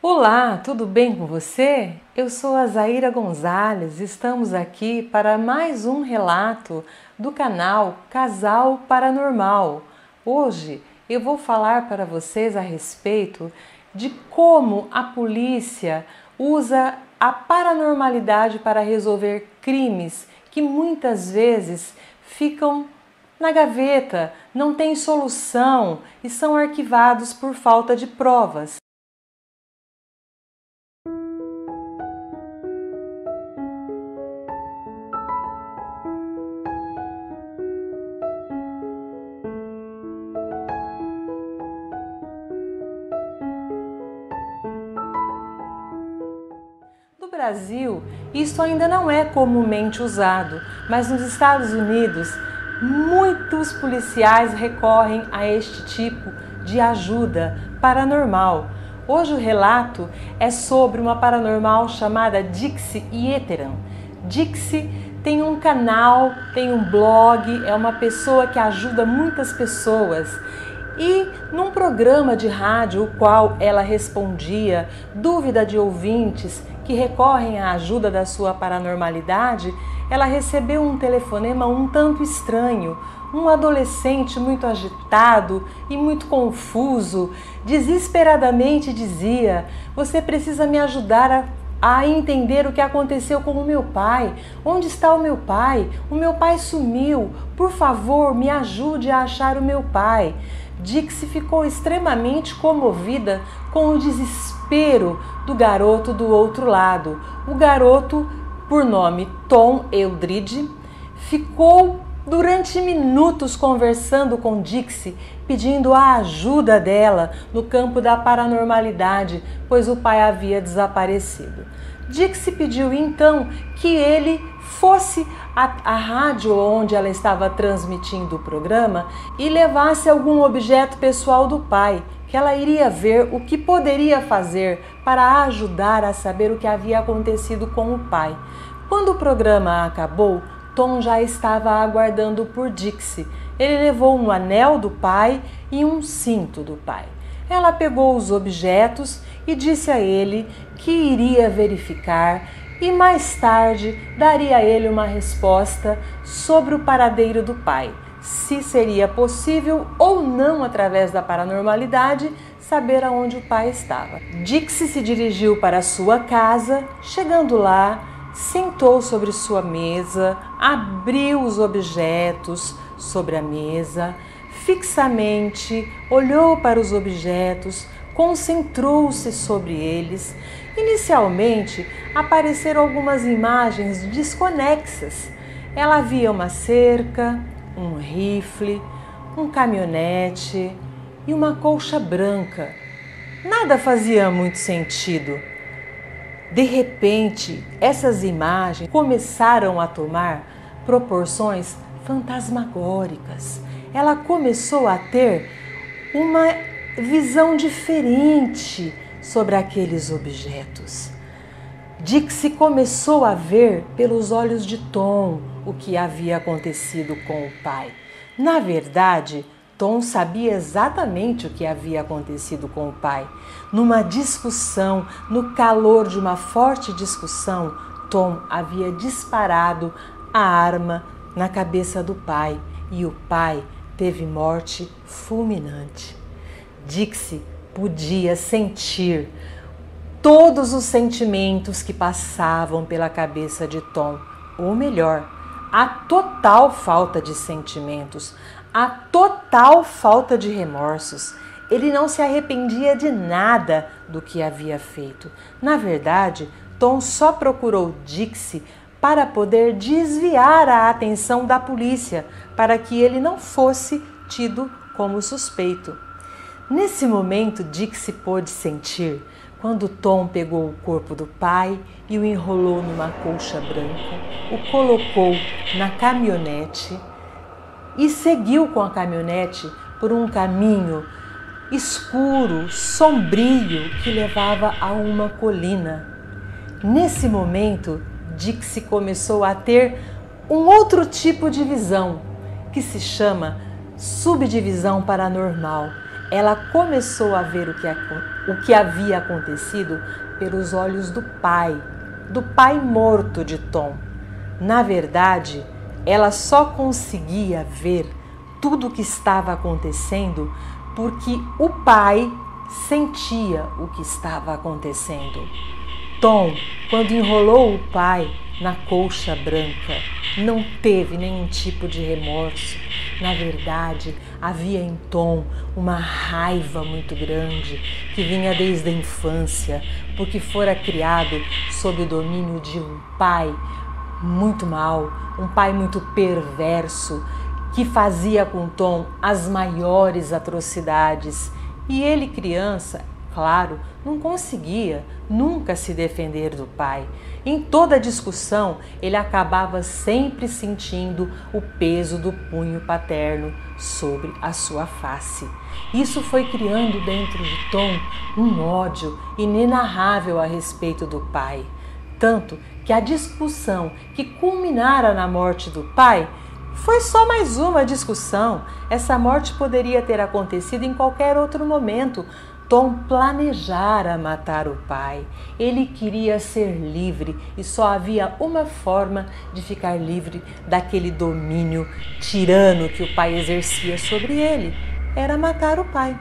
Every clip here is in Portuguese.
Olá, tudo bem com você? Eu sou a Zaira Gonzalez, estamos aqui para mais um relato do canal Casal Paranormal. Hoje eu vou falar para vocês a respeito de como a polícia usa a paranormalidade para resolver crimes que muitas vezes ficam na gaveta, não têm solução e são arquivados por falta de provas. No Brasil, isso ainda não é comumente usado, mas nos Estados Unidos, muitos policiais recorrem a este tipo de ajuda paranormal. Hoje o relato é sobre uma paranormal chamada Dixie Yeteran. Dixie tem um canal, tem um blog, é uma pessoa que ajuda muitas pessoas. E num programa de rádio, o qual ela respondia dúvida de ouvintes que recorrem à ajuda da sua paranormalidade, ela recebeu um telefonema um tanto estranho. Um adolescente muito agitado e muito confuso, desesperadamente dizia: "Você precisa me ajudar a entender o que aconteceu com o meu pai. Onde está o meu pai? O meu pai sumiu. Por favor, me ajude a achar o meu pai." Dixie ficou extremamente comovida com o desespero do garoto do outro lado. O garoto, por nome Tom Eldridge, ficou durante minutos conversando com Dixie, pedindo a ajuda dela no campo da paranormalidade, pois o pai havia desaparecido. Dixie pediu então que ele fosse à rádio onde ela estava transmitindo o programa e levasse algum objeto pessoal do pai, que ela iria ver o que poderia fazer para ajudar a saber o que havia acontecido com o pai. Quando o programa acabou, Tom já estava aguardando por Dixie. Ele levou um anel do pai e um cinto do pai. Ela pegou os objetos e disse a ele que iria verificar e mais tarde daria a ele uma resposta sobre o paradeiro do pai, se seria possível ou não, através da paranormalidade, saber aonde o pai estava. Dixie se dirigiu para sua casa. Chegando lá, sentou sobre sua mesa, abriu os objetos sobre a mesa, fixamente olhou para os objetos, concentrou-se sobre eles. Inicialmente, apareceram algumas imagens desconexas. Ela via uma cerca, um rifle, um caminhonete e uma colcha branca. Nada fazia muito sentido. De repente, essas imagens começaram a tomar proporções fantasmagóricas. Ela começou a ter uma visão diferente sobre aqueles objetos. Dixie começou a ver pelos olhos de Tom o que havia acontecido com o pai. Na verdade, Tom sabia exatamente o que havia acontecido com o pai. Numa discussão, no calor de uma forte discussão, Tom havia disparado a arma na cabeça do pai e o pai teve morte fulminante. Dixie podia sentir todos os sentimentos que passavam pela cabeça de Tom, ou melhor, a total falta de sentimentos, a total falta de remorsos. Ele não se arrependia de nada do que havia feito. Na verdade, Tom só procurou Dixie para poder desviar a atenção da polícia, para que ele não fosse tido como suspeito. Nesse momento, Dixie pôde sentir quando Tom pegou o corpo do pai e o enrolou numa colcha branca, o colocou na caminhonete e seguiu com a caminhonete por um caminho escuro, sombrio, que levava a uma colina. Nesse momento, Dixie começou a ter um outro tipo de visão, que se chama subdivisão paranormal. Ela começou a ver o que o que havia acontecido pelos olhos do pai morto de Tom. Na verdade, ela só conseguia ver tudo o que estava acontecendo porque o pai sentia o que estava acontecendo. Tom, quando enrolou o pai na colcha branca, não teve nenhum tipo de remorso. Na verdade, havia em Tom uma raiva muito grande que vinha desde a infância, porque fora criado sob o domínio de um pai muito mau, um pai muito perverso, que fazia com Tom as maiores atrocidades. E ele, criança, claro, não conseguia nunca se defender do pai. Em toda discussão, ele acabava sempre sentindo o peso do punho paterno sobre a sua face. Isso foi criando dentro de Tom um ódio inenarrável a respeito do pai. Tanto que a discussão que culminara na morte do pai foi só mais uma discussão. Essa morte poderia ter acontecido em qualquer outro momento. Tom planejara matar o pai. Ele queria ser livre e só havia uma forma de ficar livre daquele domínio tirano que o pai exercia sobre ele. Era matar o pai.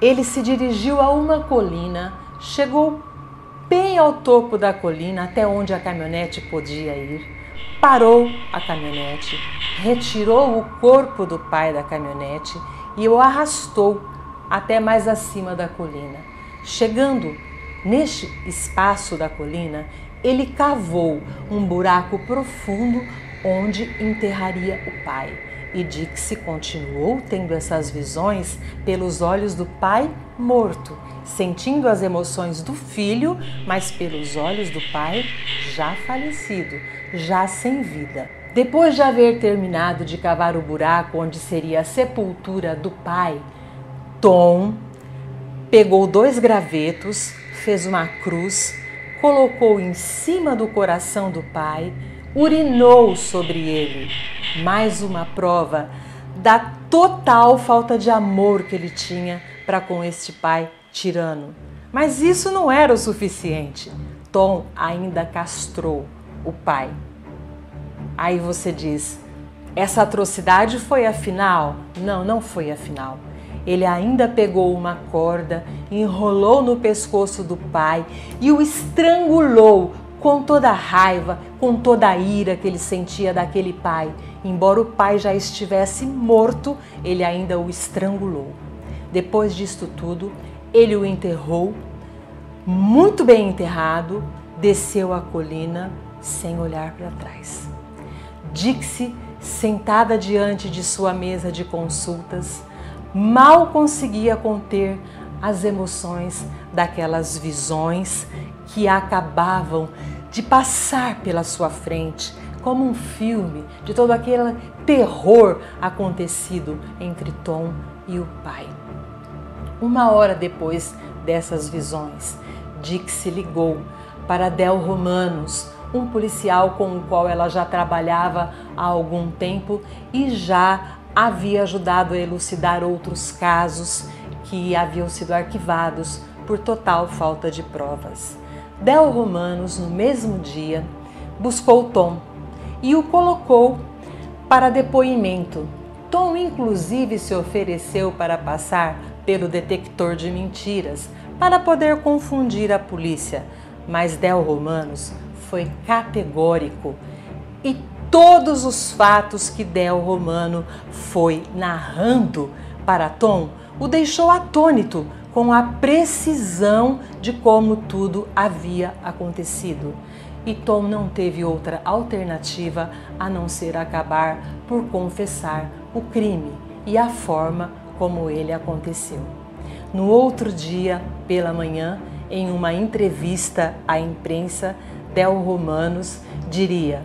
Ele se dirigiu a uma colina, chegou bem ao topo da colina, até onde a caminhonete podia ir. Parou a caminhonete, retirou o corpo do pai da caminhonete e o arrastou até mais acima da colina. Chegando neste espaço da colina, ele cavou um buraco profundo onde enterraria o pai. E Dixie continuou tendo essas visões pelos olhos do pai morto, sentindo as emoções do filho, mas pelos olhos do pai já falecido, já sem vida. Depois de haver terminado de cavar o buraco onde seria a sepultura do pai, Tom pegou 2 gravetos, fez uma cruz, colocou em cima do coração do pai, urinou sobre ele. Mais uma prova da total falta de amor que ele tinha para com este pai tirano. Mas isso não era o suficiente. Tom ainda castrou o pai. Aí você diz, essa atrocidade foi a final? Não, não foi a final. Ele ainda pegou uma corda, enrolou no pescoço do pai e o estrangulou com toda a raiva, com toda a ira que ele sentia daquele pai. Embora o pai já estivesse morto, ele ainda o estrangulou. Depois disto tudo, ele o enterrou, muito bem enterrado, desceu a colina sem olhar para trás. Dixie, sentada diante de sua mesa de consultas, mal conseguia conter as emoções daquelas visões que acabavam de passar pela sua frente, como um filme de todo aquele terror acontecido entre Tom e o pai. 1 hora depois dessas visões, Dixie ligou para Del Romanos, um policial com o qual ela já trabalhava há algum tempo e já havia ajudado a elucidar outros casos que haviam sido arquivados por total falta de provas. Del Romanos, no mesmo dia, buscou Tom e o colocou para depoimento. Tom, inclusive, se ofereceu para passar pelo detector de mentiras para poder confundir a polícia, mas Del Romanos foi categórico e todos os fatos que Del Romano foi narrando para Tom o deixou atônito com a precisão de como tudo havia acontecido. E Tom não teve outra alternativa a não ser acabar por confessar o crime e a forma como ele aconteceu. No outro dia, pela manhã, em uma entrevista à imprensa, Del Romanos diria: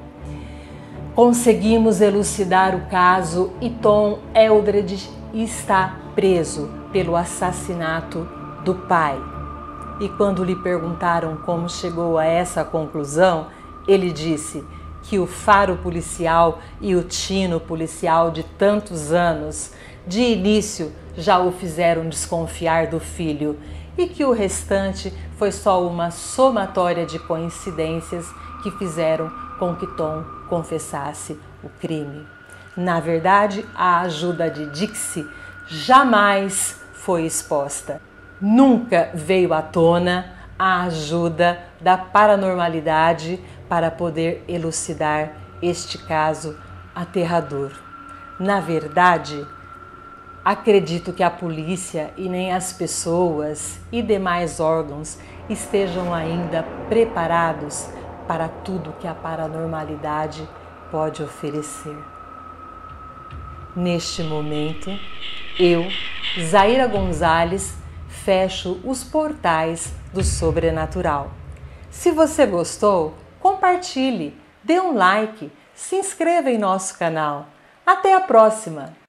conseguimos elucidar o caso e Tom Eldred está preso pelo assassinato do pai. E quando lhe perguntaram como chegou a essa conclusão, ele disse que o faro policial e o tino policial de tantos anos, de início, já o fizeram desconfiar do filho e que o restante foi só uma somatória de coincidências que fizeram com que Tom confessasse o crime. Na verdade, a ajuda de Dixie jamais foi exposta. Nunca veio à tona a ajuda da paranormalidade para poder elucidar este caso aterrador. Na verdade, acredito que a polícia e nem as pessoas e demais órgãos estejam ainda preparados para tudo que a paranormalidade pode oferecer. Neste momento, eu, Zaira Gonzalez, fecho os portais do sobrenatural. Se você gostou, compartilhe, dê um like, se inscreva em nosso canal. Até a próxima!